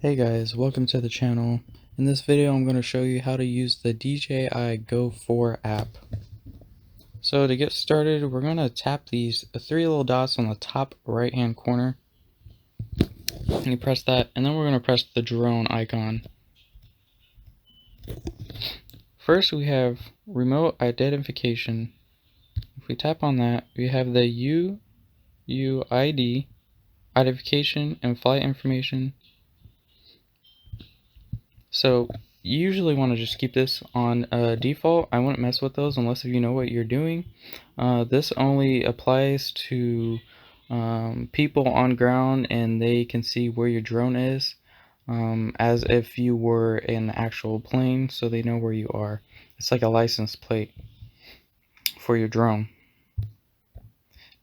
Hey guys, welcome to the channel. In this video I'm going to show you how to use the Dji Go 4 app. So to get started, we're going to tap these three little dots on the top right hand corner. And you press that, and then we're going to press the drone icon. First we have remote identification. If we tap on that, we have the UUID, identification and flight information. So you usually want to just keep this on default. I wouldn't mess with those unless if you know what you're doing. This only applies to people on ground, and they can see where your drone is as if you were an actual plane, so they know where you are. It's like a license plate for your drone.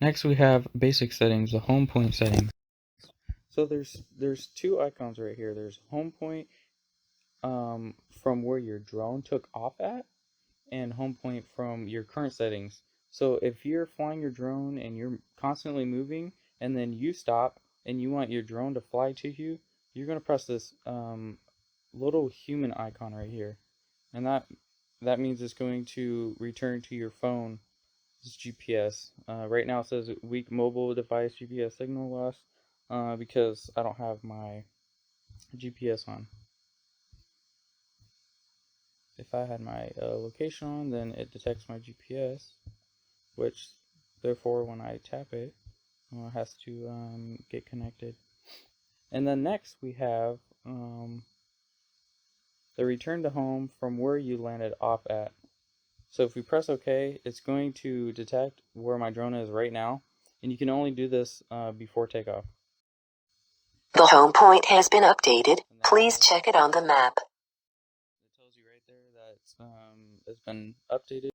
Next we have basic settings, the home point settings. So there's two icons right here. There's home point from where your drone took off at, and home point from your current settings. So if you're flying your drone and you're constantly moving, and then you stop and you want your drone to fly to you, you're going to press this little human icon right here. And that means it's going to return to your phone GPS. Right now it says weak mobile device GPS signal loss because I don't have my GPS on. If I had my location on, then it detects my GPS, which therefore when I tap it, it has to get connected. And then next we have the return to home from where you landed off at. So if we press OK, it's going to detect where my drone is right now, and you can only do this before takeoff. The home point has been updated. Please check it on the map. It tells you right there that it's been updated.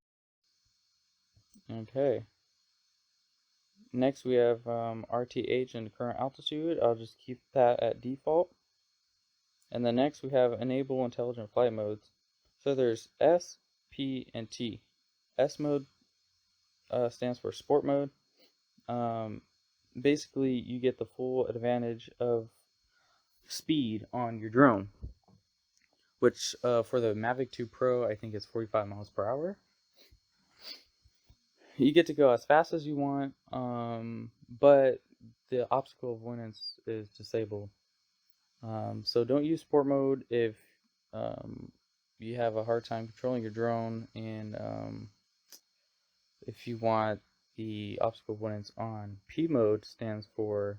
Okay. Next we have RTH and current altitude. I'll just keep that at default. And then next we have enable intelligent flight modes. So there's S, P, and T. S mode stands for sport mode. Basically you get the full advantage of speed on your drone, which for the Mavic 2 Pro I think it's 45 miles per hour. You get to go as fast as you want, but the obstacle avoidance is disabled. So don't use sport mode if you have a hard time controlling your drone, and if you want the obstacle avoidance on. P mode stands for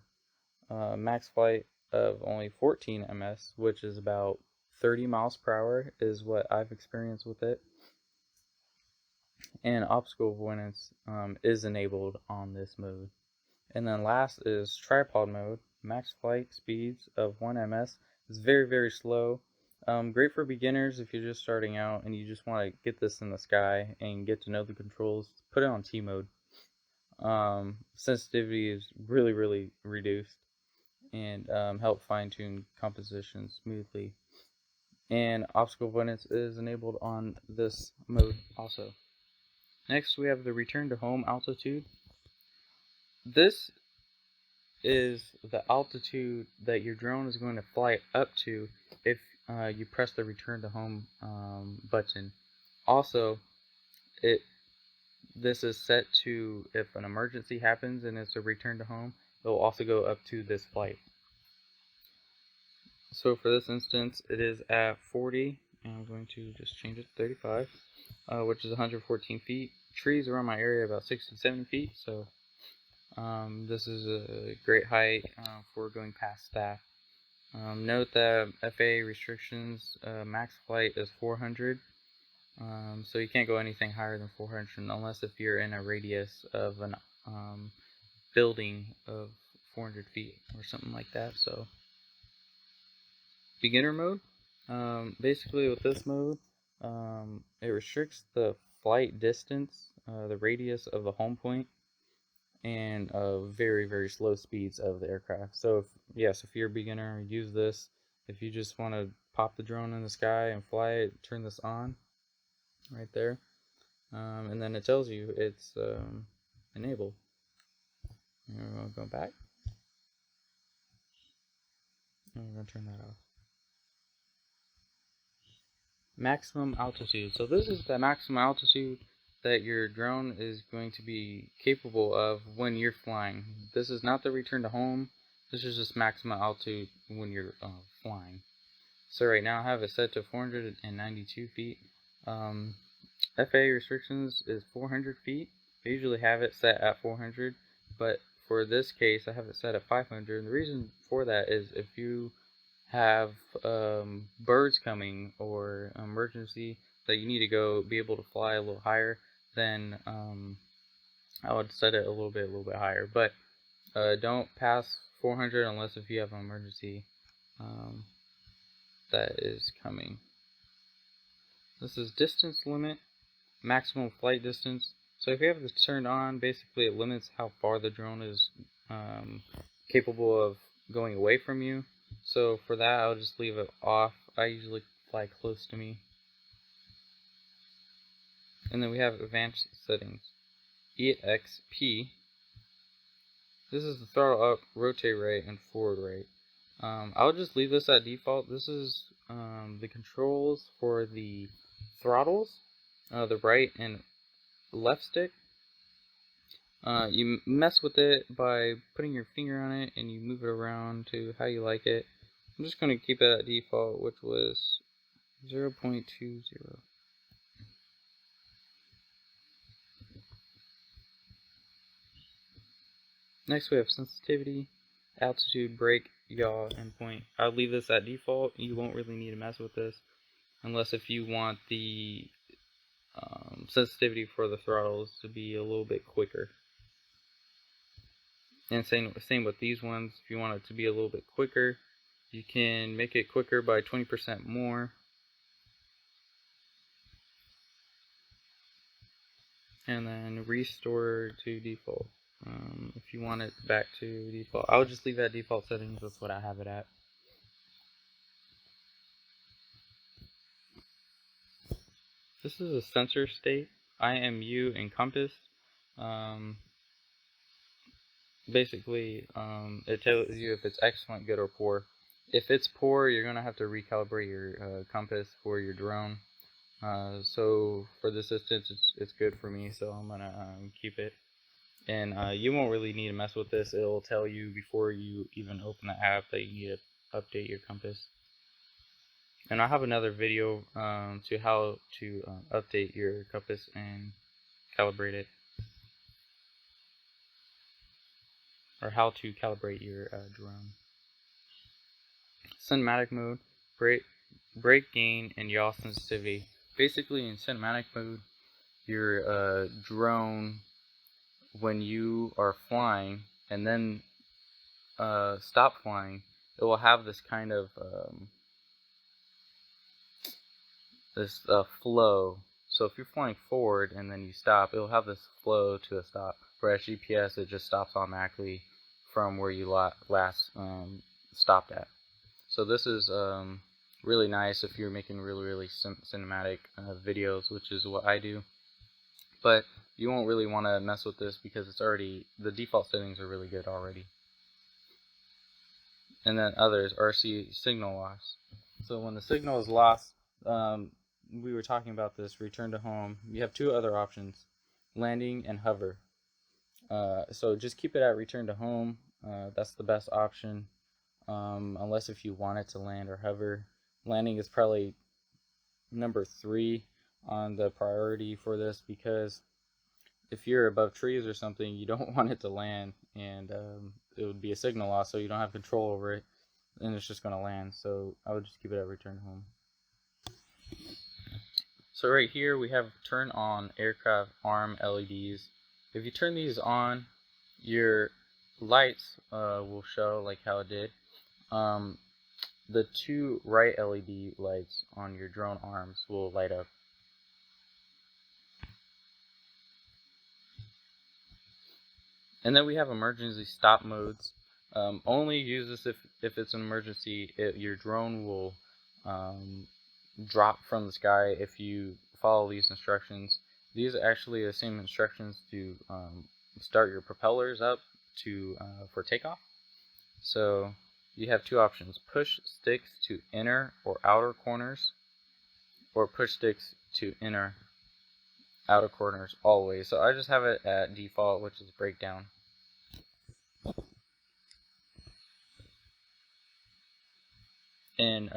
max flight of only 14 ms, which is about 30 miles per hour is what I've experienced with it. And obstacle avoidance is enabled on this mode. And then last is tripod mode. Max flight speeds of 1 ms. It's very, very slow. Great for beginners if you're just starting out and you just want to get this in the sky and get to know the controls. Put it on T mode. Sensitivity is really, really reduced, and help fine-tune composition smoothly. And obstacle avoidance is enabled on this mode also. Next we have the return to home altitude. This is the altitude that your drone is going to fly up to if you press the return to home button. Also, this is set to, if an emergency happens and it's a return to home, it will also go up to this flight. So for this instance, it is at 40, and I'm going to just change it to 35, which is 114 feet. Trees around my area about 67 feet, so this is a great height for going past that. Note that FAA restrictions, max flight is 400, so you can't go anything higher than 400 unless if you're in a radius of an building of 400 feet or something like that. So beginner mode, basically with this mode, it restricts the flight distance, the radius of the home point, and very, very slow speeds of the aircraft. So if you're a beginner, use this. If you just want to pop the drone in the sky and fly it, turn this on right there, and then it tells you it's enabled. And we're going to go back, and we're going to turn that off. maximum altitude. So this is the maximum altitude that your drone is going to be capable of when you're flying. This is not the return to home. This is just maximum altitude when you're flying. So right now I have it set to 492 feet. FAA restrictions is 400 feet. I usually have it set at 400, but for this case I have it set at 500. And the reason for that is if you have birds coming or emergency that you need to go be able to fly a little higher, then I would set it a little bit higher. But don't pass 400 unless if you have an emergency um, that is coming. This is distance limit, maximum flight distance. So if you have this turned on, basically it limits how far the drone is capable of going away from you. So for that, I'll just leave it off. I usually fly close to me. And then we have advanced settings. EXP. This is the throttle up, rotate right, and forward right. I'll just leave this at default. This is the controls for the throttles, the right and left stick. You mess with it by putting your finger on it and you move it around to how you like it. I'm just going to keep it at default, which was 0.20. Next we have sensitivity, altitude, brake, yaw, and point. I'll leave this at default. You won't really need to mess with this unless if you want the sensitivity for the throttles to be a little bit quicker. And same with these ones. If you want it to be a little bit quicker, you can make it quicker by 20% more. And then restore to default. If you want it back to default, I'll just leave it at default settings. That's what I have it at. This is a sensor state, IMU and compass. Basically, it tells you if it's excellent, good, or poor. If it's poor, you're going to have to recalibrate your compass for your drone. So for this instance, it's good for me, so I'm going to keep it. And you won't really need to mess with this. It'll tell you before you even open the app that you need to update your compass. And I have another video to how to update your compass and calibrate it, or how to calibrate your drone. Cinematic mode, brake gain, and yaw sensitivity. Basically, in cinematic mode, your drone, when you are flying and then stop flying, it will have this kind of flow. So if you're flying forward and then you stop, it'll have this flow to a stop. Whereas GPS, it just stops automatically from where you last stopped at. So this is really nice if you're making really cinematic videos, which is what I do. But you won't really want to mess with this because it's already, the default settings are really good already. And then others, RC signal loss. So when the signal is lost, we were talking about this, return to home. You have two other options, landing and hover. So just keep it at return to home. That's the best option, unless if you want it to land or hover. Landing is probably number 3 on the priority for this, because if you're above trees or something, you don't want it to land, and it would be a signal loss, so you don't have control over it, and it's just going to land. So I would just keep it at return home. So right here we have turn on aircraft arm LEDs. If you turn these on, your lights will show like how it did. The 2 right LED lights on your drone arms will light up. And then we have emergency stop modes. Only use this if it's an emergency. Your drone will drop from the sky if you follow these instructions. These are actually the same instructions to start your propellers up for takeoff. So you have 2 options: push sticks to inner or outer corners, or push sticks to inner outer corners always. So I just have it at default, which is breakdown. And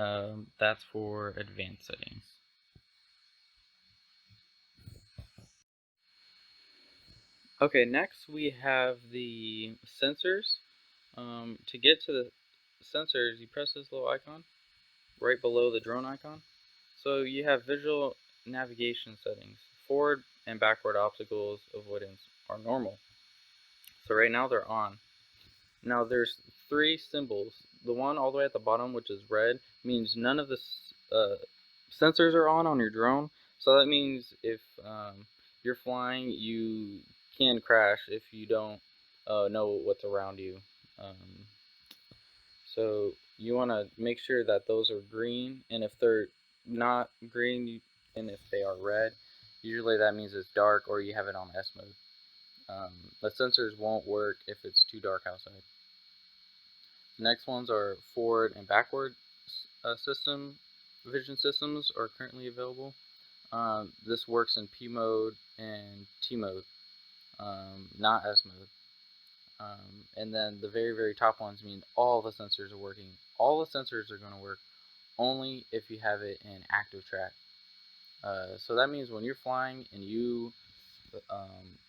that's for advanced settings. Okay, next we have the sensors. To get to the sensors, you press this little icon right below the drone icon. So you have visual navigation settings. Forward and backward obstacles avoidance are normal. So right now they're on. Now there's three symbols. The one all the way at the bottom, which is red, means none of the sensors are on your drone. So that means if you're flying, you can crash if you don't know what's around you. Um, so you want to make sure that those are green, and if they're not green, and if they are red, usually that means it's dark or you have it on S mode. The sensors won't work if it's too dark outside. The next ones are forward and backward vision systems are currently available. This works in P mode and T mode, not S mode. And then the very top ones mean all the sensors are working. All the sensors are going to work only if you have it in active track. So that means when you're flying and you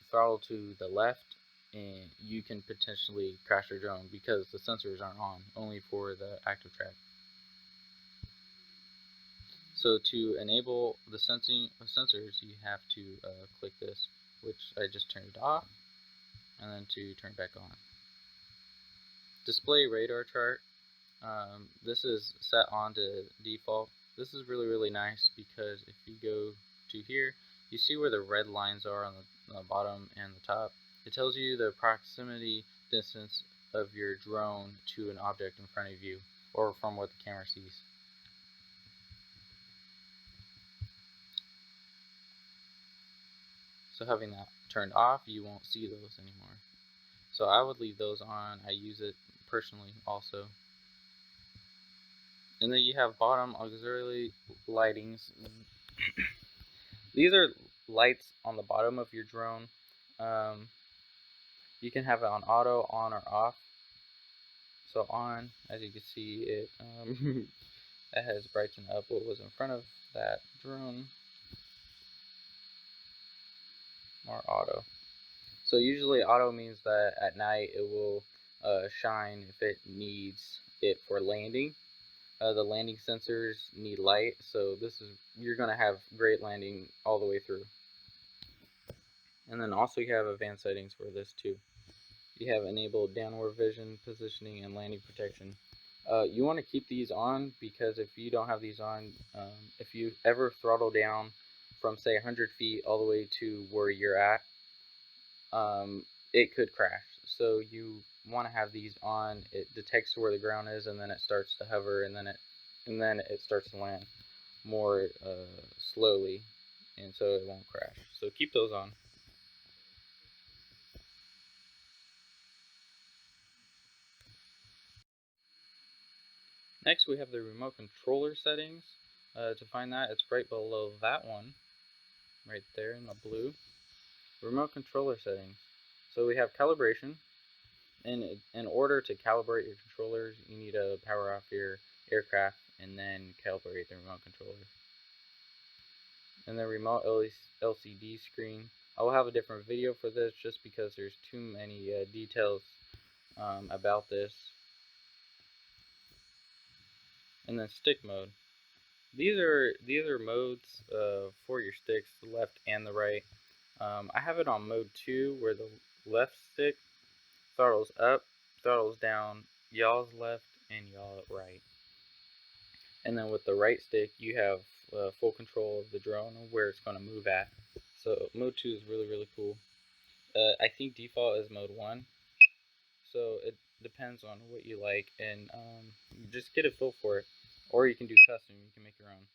throttle to the left, and you can potentially crash your drone because the sensors aren't on, only for the active track. So to enable the sensing of sensors, you have to click this, which I just turned off, and then to turn back on. Display radar chart. This is set on to default. This is really nice because if you go to here, you see where the red lines are on the bottom and the top. It tells you the proximity distance of your drone to an object in front of you, or from what the camera sees. So having that turned off, you won't see those anymore. So I would leave those on. I use it personally also. And then you have bottom auxiliary lightings. These are lights on the bottom of your drone. You can have it on auto, on, or off. So on, as you can see, it it has brightened up what was in front of that drone. Or auto. So usually auto means that at night it will shine if it needs it for landing. The landing sensors need light, so you're gonna have great landing all the way through. And then also you have advanced settings for this too. You have enabled downward vision, positioning, and landing protection. You want to keep these on because if you don't have these on, if you ever throttle down from say 100 feet all the way to where you're at, it could crash. So you want to have these on. It detects where the ground is, and then it starts to hover, and then it starts to land more slowly, and so it won't crash. So keep those on. Next, we have the remote controller settings. To find that, it's right below that one, right there in the blue. Remote controller settings. So we have calibration. In order to calibrate your controllers, you need to power off your aircraft and then calibrate the remote controller. And the remote LCD screen. I will have a different video for this just because there's too many details about this. And then stick mode. These are modes for your sticks, the left and the right. I have it on mode 2 where the left stick throttles up, throttles down, yaw's left, and yaw right. And then with the right stick, you have full control of the drone and where it's going to move at. So mode 2 is really cool. I think default is mode 1, so it depends on what you like, and you just get a feel for it. Or you can do custom, you can make your own.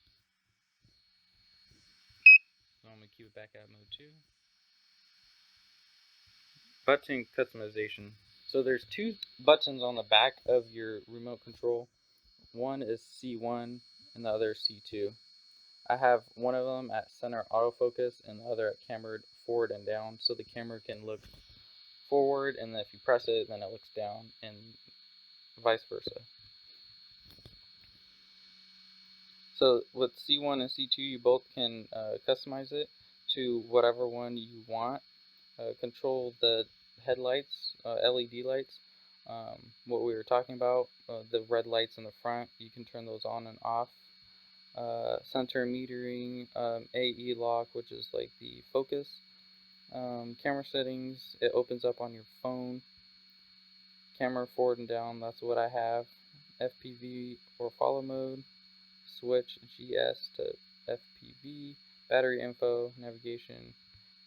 So I'm going to keep it back at mode 2. Button customization. So there's two buttons on the back of your remote control. One is C1 and the other is C2. I have one of them at center autofocus and the other at cambered forward and down, so the camera can look forward, and then if you press it, then it looks down, and vice versa. So with C1 and C2, you both can customize it to whatever one you want. Control the headlights, LED lights, what we were talking about, the red lights in the front, you can turn those on and off. Center metering, AE lock, which is like the focus. Camera settings, it opens up on your phone. Camera forward and down, that's what I have. FPV or follow mode. Switch GS to FPV. Battery info, navigation,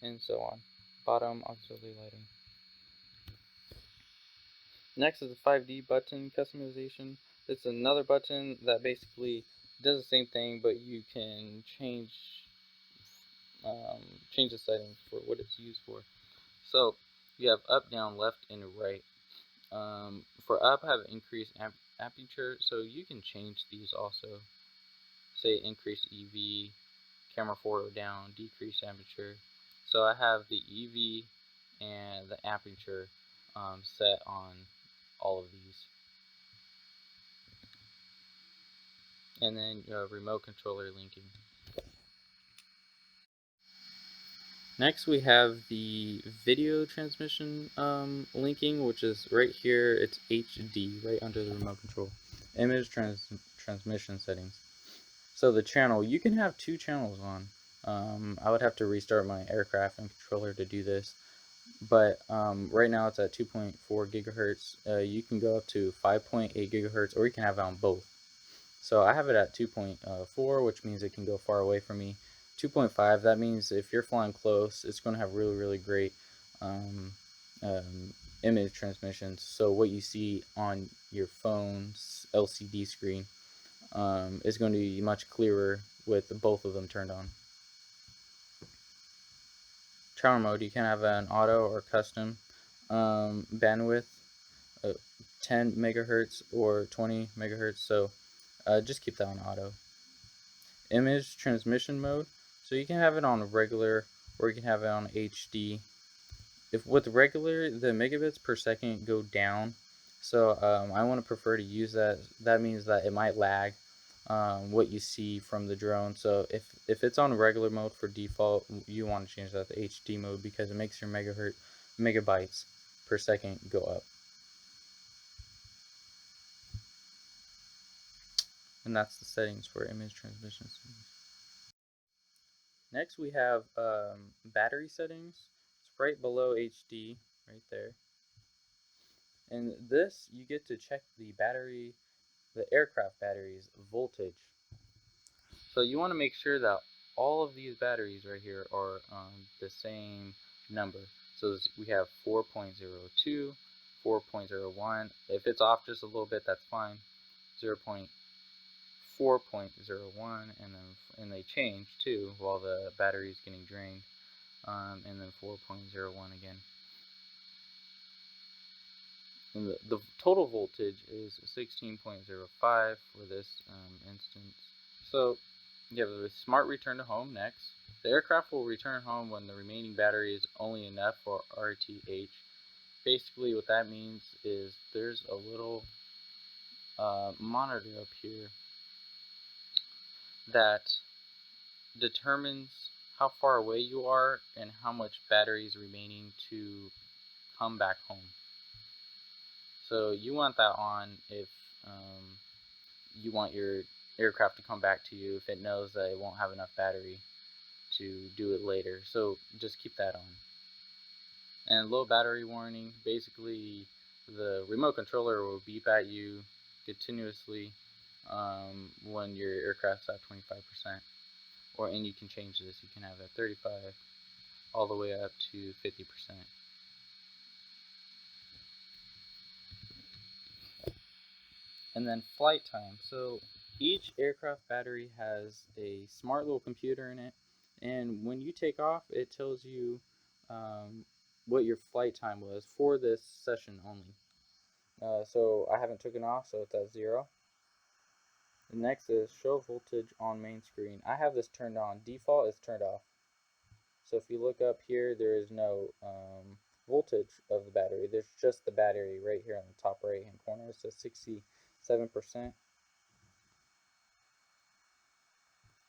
and so on. Bottom auxiliary lighting. Next is the 5D button customization. It's another button that basically does the same thing, but you can change the settings for what it's used for. So you have up, down, left, and right. For up, I have increased aperture, so you can change these also. Say increase EV, camera forward or down, decrease aperture. So I have the EV and the aperture set on all of these. And then remote controller linking. Next we have the video transmission linking, which is right here. It's HD, right under the remote control. Image transmission settings. So the channel, you can have 2 channels on. I would have to restart my aircraft and controller to do this. But right now it's at 2.4 gigahertz. You can go up to 5.8 gigahertz, or you can have it on both. So I have it at 2.4, which means it can go far away from me. 2.5, that means if you're flying close, it's going to have really, really great um, image transmissions. So what you see on your phone's LCD screen is going to be much clearer with both of them turned on. Channel mode, you can have an auto or custom bandwidth, 10 megahertz or 20 megahertz. So just keep that on auto. Image transmission mode, so you can have it on regular or you can have it on HD. If with regular, the megabits per second go down, so I want to prefer to use that. That means that it might lag what you see from the drone. So if it's on regular mode for default, you want to change that to HD mode because it makes your megabytes per second go up. And that's the settings for image transmission settings. Next we have battery settings. It's right below HD, right there. And this, you get to check the battery, the aircraft battery's voltage. So you want to make sure that all of these batteries right here are the same number. So we have 4.02, 4.01. If it's off just a little bit, that's fine. 0.4.01, and they change too while the battery is getting drained. And then 4.01 again. And the total voltage is 16.05 for this instance. So you have the smart return to home next. The aircraft will return home when the remaining battery is only enough for RTH. Basically what that means is there's a little monitor up here that determines how far away you are and how much battery is remaining to come back home. So you want that on if you want your aircraft to come back to you, if it knows that it won't have enough battery to do it later. So just keep that on. And low battery warning, basically the remote controller will beep at you continuously when your aircraft's at 25%. And you can change this. You can have it at 35 all the way up to 50%. And then flight time. So each aircraft battery has a smart little computer in it, and when you take off, it tells you what your flight time was for this session only. So I haven't taken off, so it's at 0. Next is show voltage on main screen. I have this turned on. Default is turned off. So if you look up here, there is no voltage of the battery. There's just the battery right here on the top right hand corner. It says 67%.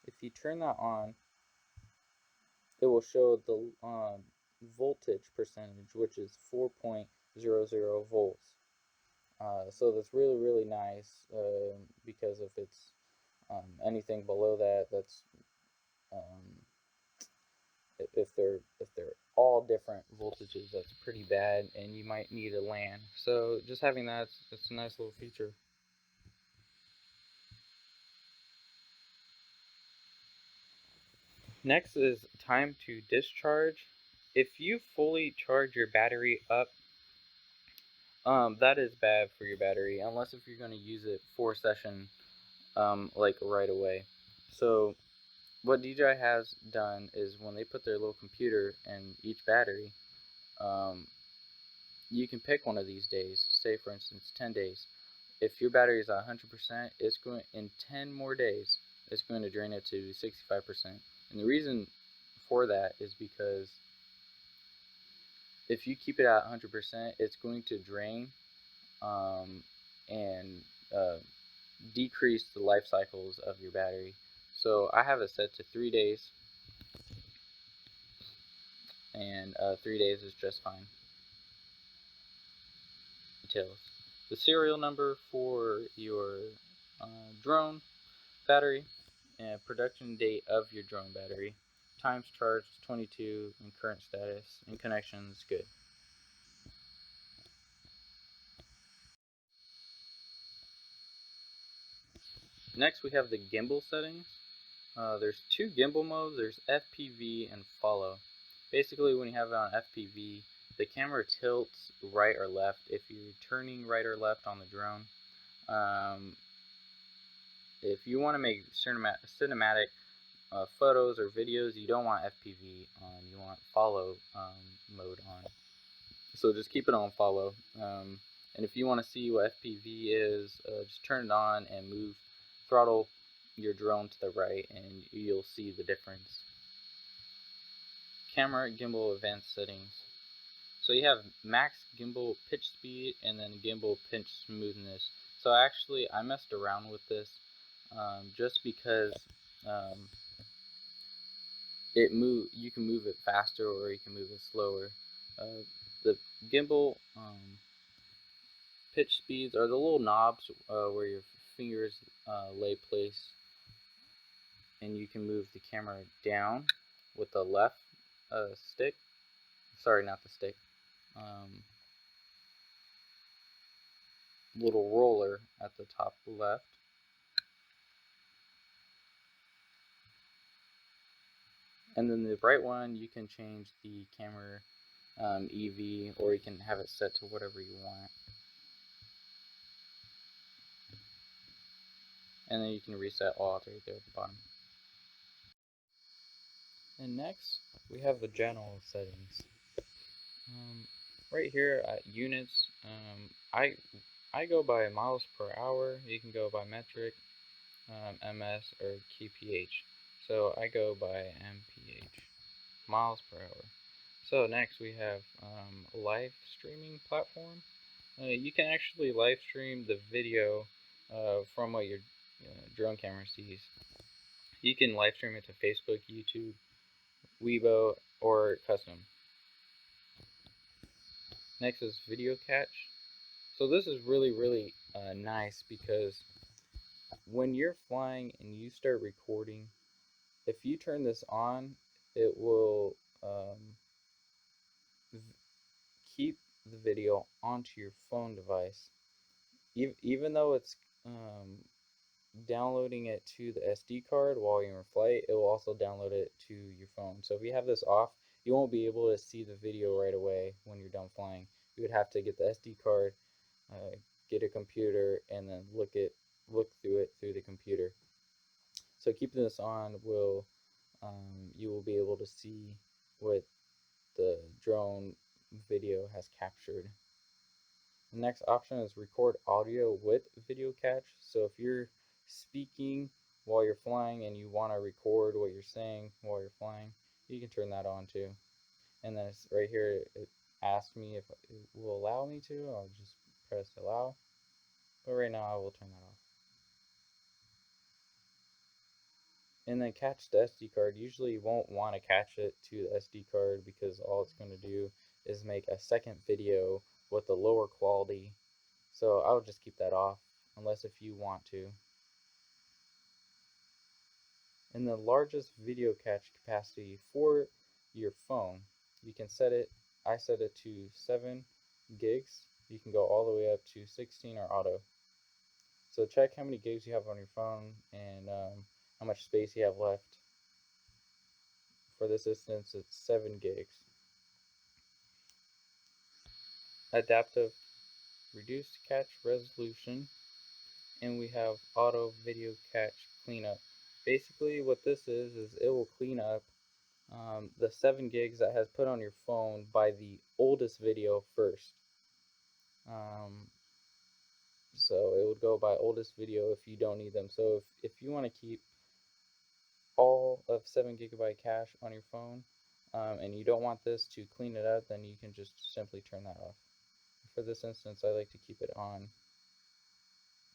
If you turn that on, it will show the voltage percentage, which is 4.00 volts. So that's really, really nice because if it's anything below that, that's um, if they're all different voltages, that's pretty bad, and you might need a LAN. So just having that, it's a nice little feature. Next is time to discharge. If you fully charge your battery up, that is bad for your battery, unless if you're going to use it for session, like right away. So what DJI has done is when they put their little computer in each battery, um, you can pick one of these days. Say for instance 10 days. If your battery is at 100%, it's going in 10 more days. It's going to drain it to 65%. And the reason for that is because if you keep it at 100%, it's going to drain and decrease the life cycles of your battery. So I have it set to 3 days, and 3 days is just fine. Details. The serial number for your drone battery, and production date of your drone battery. Times charged 22, and current status and connections good. Next we have the gimbal settings. There's two gimbal modes. There's FPV and follow. Basically when you have it on FPV, the camera tilts right or left if you're turning right or left on the drone. If you want to make cinematic photos or videos, you don't want FPV on, you want follow mode on. So just keep it on follow. And if you want to see what FPV is, just turn it on and throttle your drone to the right, and you'll see the difference. Camera gimbal advanced settings. So you have max gimbal pitch speed and then gimbal pinch smoothness. So actually I messed around with this just because um, you can move it faster or you can move it slower. The gimbal pitch speeds are the little knobs where your fingers lay place, and you can move the camera down with the left stick. Sorry, not the stick. Um, Little roller at the top left. And then the right one, you can change the camera EV, or you can have it set to whatever you want. And then you can reset all right there at the bottom. And next, we have the general settings. Right here at units, I go by miles per hour. You can go by metric, ms, or kph. So I go by mph, miles per hour. So next we have live streaming platform. You can actually live stream the video from what your drone camera sees. You can live stream it to Facebook, YouTube, Weibo, or custom. Next is video catch. So this is really, really nice because when you're flying and you start recording, if you turn this on, it will keep the video onto your phone device. Even though it's downloading it to the SD card while you're in flight, it will also download it to your phone. So if you have this off, you won't be able to see the video right away when you're done flying. You would have to get the SD card, get a computer, and then look through it through the computer. So keeping this on will you will be able to see what the drone video has captured. The next option is record audio with video catch. So if you're speaking while you're flying and you want to record what you're saying while you're flying, you can turn that on too. And then it's right here, it asks me if it will allow me to. I'll just press allow. But right now I will turn that off. And then catch the SD card. Usually you won't want to catch it to the SD card because all it's going to do is make a second video with a lower quality. So I would just keep that off unless if you want to. And the largest video catch capacity for your phone, you can set it, I set it to 7 gigs. You can go all the way up to 16 or auto. So check how many gigs you have on your phone and how much space you have left. For this instance, it's 7 gigs. Adaptive reduced catch resolution, and we have auto video catch cleanup. Basically what this is it will clean up the 7 gigs that has put on your phone by the oldest video first. Um, so it would go by oldest video if you don't need them. So if you want to keep all of 7 gigabyte cache on your phone and you don't want this to clean it up, then you can just simply turn that off. For this instance, I like to keep it on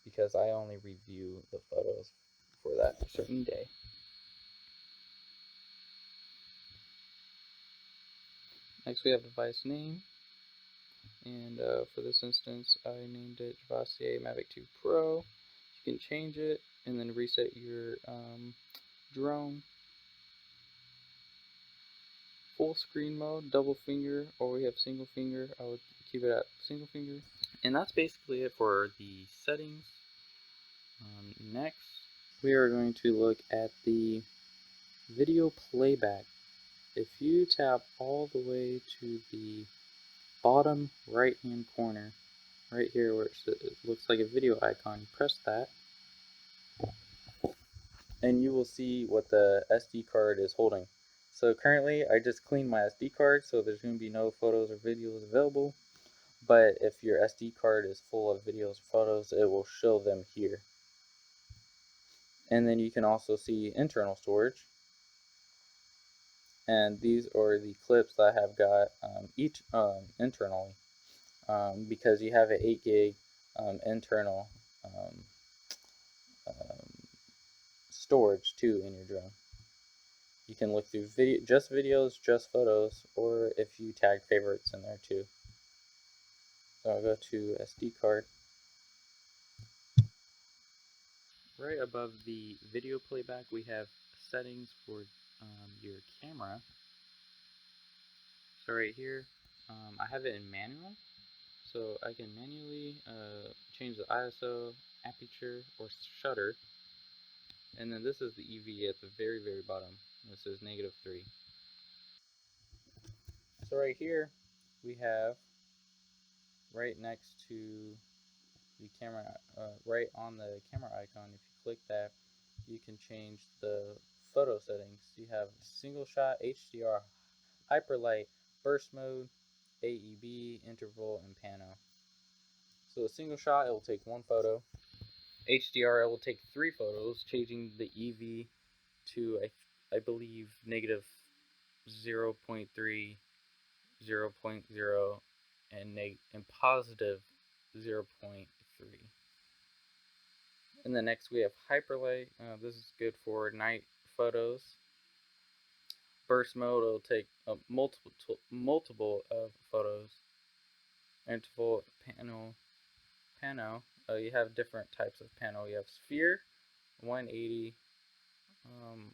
because I only review the photos for that certain day. Next we have device name, and for this instance I named it Javassier Mavic 2 Pro. You can change it and then reset your drone. Full screen mode, double finger, or we have single finger. I would keep it at single finger. And that's basically it for the settings. Next, we are going to look at the video playback. If you tap all the way to the bottom right hand corner, right here where it looks like a video icon, press that, and you will see what the SD card is holding. So currently I just cleaned my SD card, so there's going to be no photos or videos available. But if your SD card is full of videos or photos, it will show them here. And then you can also see internal storage. And these are the clips that I have got each internally because you have an 8 gig internal um, um, storage too in your drone. You can look through just videos, just photos, or if you tag favorites in there too. So I'll go to SD card. Right above the video playback, we have settings for your camera. So right here, I have it in manual. So I can manually change the ISO, aperture, or shutter. And then this is the EV at the very, very bottom. This is -3. So right here, we have right next to the camera, right on the camera icon, if you click that, you can change the photo settings. You have single shot, HDR, hyperlight, burst mode, AEB, interval, and pano. So a single shot, it will take 1 photo. HDR, it will take 3 photos, changing the EV to, I believe, negative 0.3, 0.0, and positive 0.3. And then next we have hyperlight. This is good for night photos. Burst mode, it'll take multiple of photos. Interval, pano. You have different types of pano. You have sphere, 180,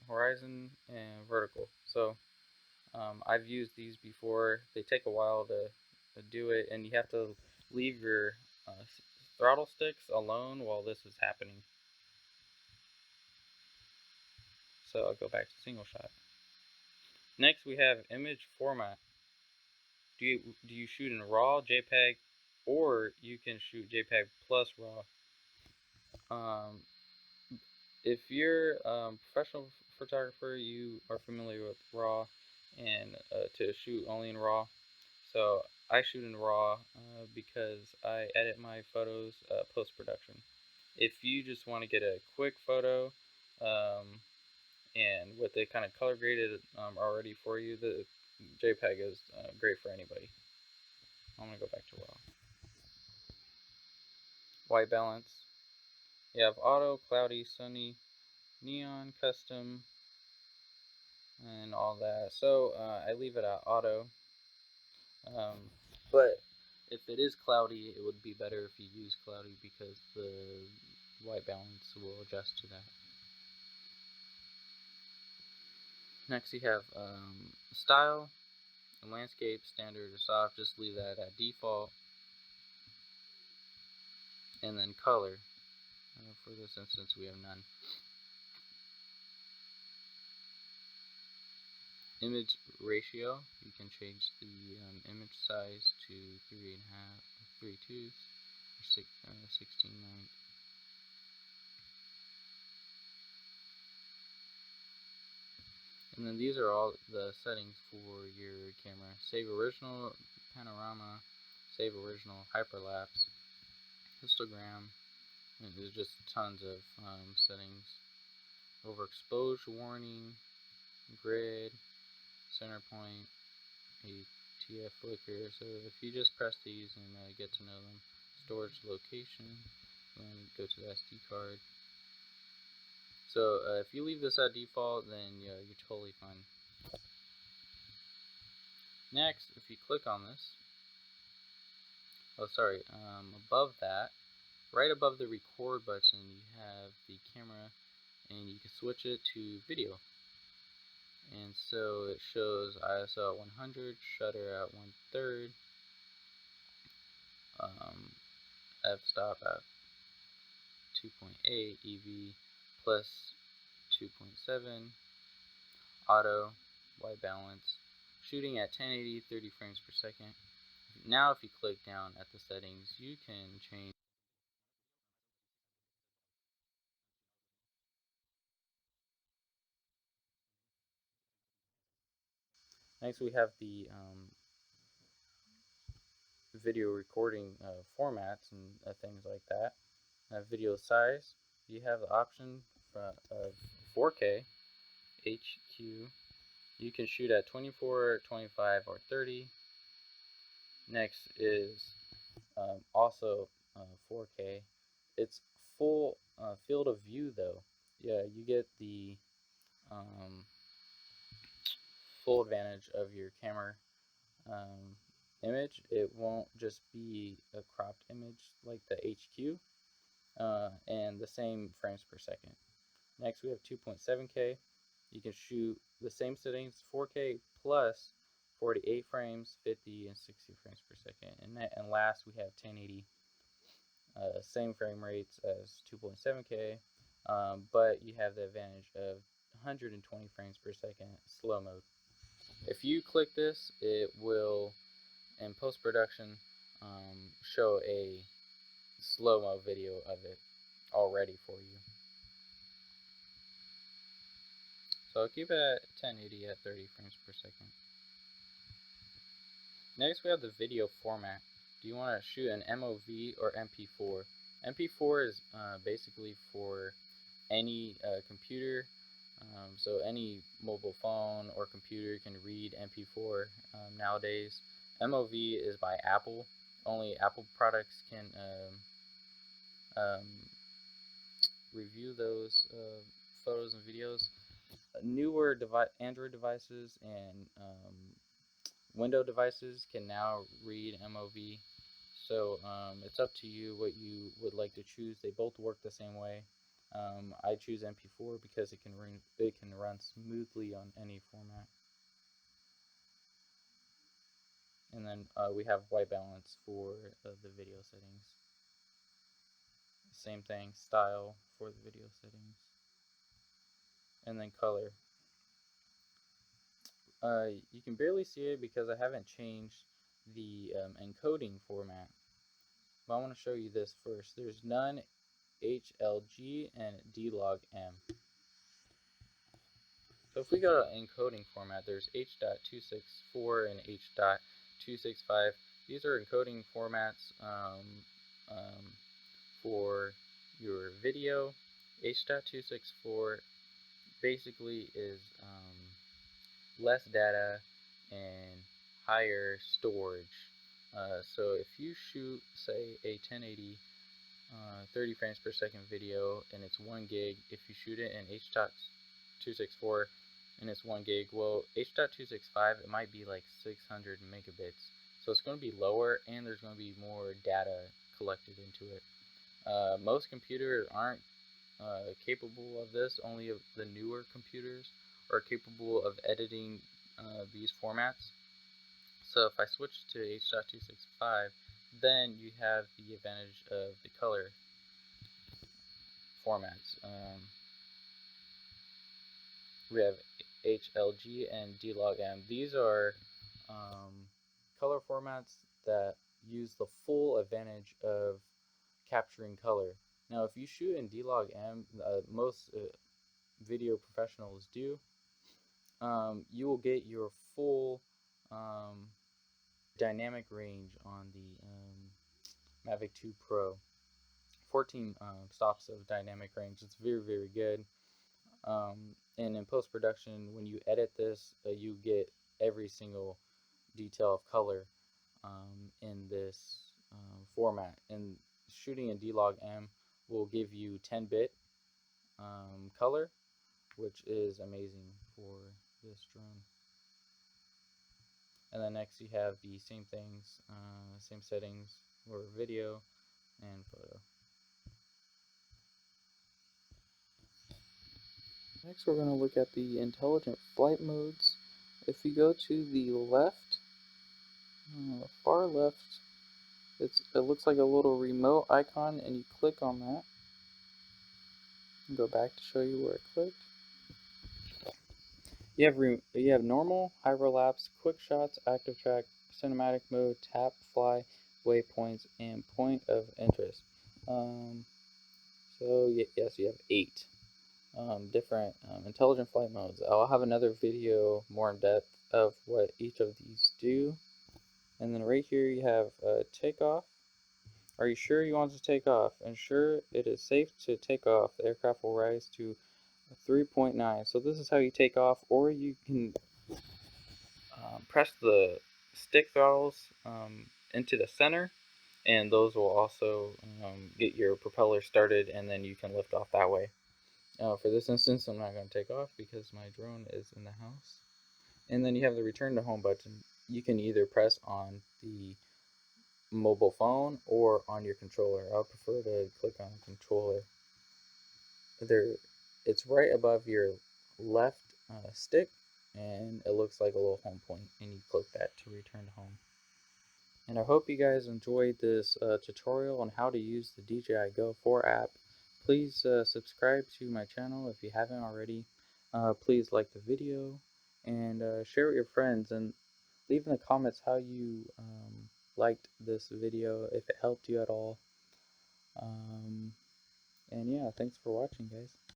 horizon, and vertical. So I've used these before. They take a while to do it, and you have to leave your throttle sticks alone while this is happening. So I'll go back to single shot. Next we have image format. Do you shoot in RAW, JPEG, or you can shoot JPEG plus RAW? Um, if you're a professional photographer, you are familiar with RAW and to shoot only in RAW. So I shoot in RAW because I edit my photos post-production. If you just want to get a quick photo, and with it kind of color graded already for you, the JPEG is great for anybody. I'm gonna go back to RAW. White balance. You have auto, cloudy, sunny, neon, custom, and all that. So I leave it at auto. But if it is cloudy, it would be better if you use cloudy because the white balance will adjust to that. Next you have style, landscape, standard, or soft. Just leave that at default. And then color. For this instance, we have none. Image ratio, you can change the image size to 3.5, 3.2, or 16:9. And then these are all the settings for your camera. Save original, panorama, save original, hyperlapse, histogram. And there's just tons of settings. Overexposure warning, grid, center point, ATF flicker. So if you just press these and get to know them, storage location, then go to the SD card. So if you leave this at default, then you're totally fine. Next, if you click on this, above that, right above the record button, you have the camera, and you can switch it to video. And so it shows ISO at 100, shutter at 1/3, f-stop at 2.8, EV plus 2.7, auto, white balance, shooting at 1080, 30 frames per second. Now if you click down at the settings, you can change. Next we have the video recording formats and things like that. Video size, you have the option of 4K, HQ. You can shoot at 24, 25, or 30. Next is also 4K. It's full field of view though. Yeah, you get the um, full advantage of your camera image. It won't just be a cropped image like the HQ, and the same frames per second. Next we have 2.7K. You can shoot the same settings, 4K plus 48 frames, 50, and 60 frames per second. And last we have 1080, same frame rates as 2.7K, but you have the advantage of 120 frames per second slow mode. If you click this, it will, in post-production, show a slow-mo video of it already for you. So I'll keep it at 1080 at 30 frames per second. Next we have the video format. Do you want to shoot an MOV or MP4? MP4 is basically for any computer. So any mobile phone or computer can read MP4 nowadays. MOV is by Apple. Only Apple products can review those photos and videos. Newer Android devices and Windows devices can now read MOV. So it's up to you what you would like to choose. They both work the same way. I choose MP4 because it can run smoothly on any format. And then we have white balance for the video settings. Same thing, style for the video settings. And then color. You can barely see it because I haven't changed the encoding format. But I want to show you this first. There's none, HLG, and DLOG-M. So if we go to encoding format, there's H.264 and H.265. These are encoding formats for your video. H.264 basically is less data and higher storage. So if you shoot, say, a 1080 30 frames per second video and it's 1 gig, if you shoot it in H.264 and it's 1 gig, well, H.265 it might be like 600 megabits. So it's going to be lower and there's going to be more data collected into it. Most computers aren't capable of this. Only the newer computers are capable of editing these formats. So if I switch to H.265, then you have the advantage of the color formats. We have HLG and DLogM. These are color formats that use the full advantage of capturing color. Now, if you shoot in DLogM, most video professionals do, you will get your full um, dynamic range on the Mavic 2 Pro. 14 stops of dynamic range. It's very, very good. And in post production, when you edit this, you get every single detail of color in this format. And shooting in DLogM will give you 10-bit color, which is amazing for this drone. And then next you have the same things, same settings for video and photo. Next we're going to look at the intelligent flight modes. If you go to the left, far left, it looks like a little remote icon and you click on that. Go back to show you where it clicked. You have normal, hyperlapse, quick shots, active track, cinematic mode, tap, fly, waypoints, and point of interest. So yes, you have 8 different intelligent flight modes. I'll have another video more in depth of what each of these do. And then right here you have takeoff. Are you sure you want to take off? Ensure it is safe to take off. The aircraft will rise to 3.9. So this is how you take off, or you can press the stick throttles into the center, and those will also get your propeller started, and then you can lift off that way. For this instance, I'm not going to take off because my drone is in the house. And then you have the return to home button. You can either press on the mobile phone or on your controller. I would prefer to click on the controller. It's right above your left stick, and it looks like a little home point, and you click that to return home. And I hope you guys enjoyed this tutorial on how to use the DJI Go 4 app. Please subscribe to my channel if you haven't already. Please like the video and share with your friends, and leave in the comments how you liked this video, if it helped you at all. And yeah, thanks for watching, guys.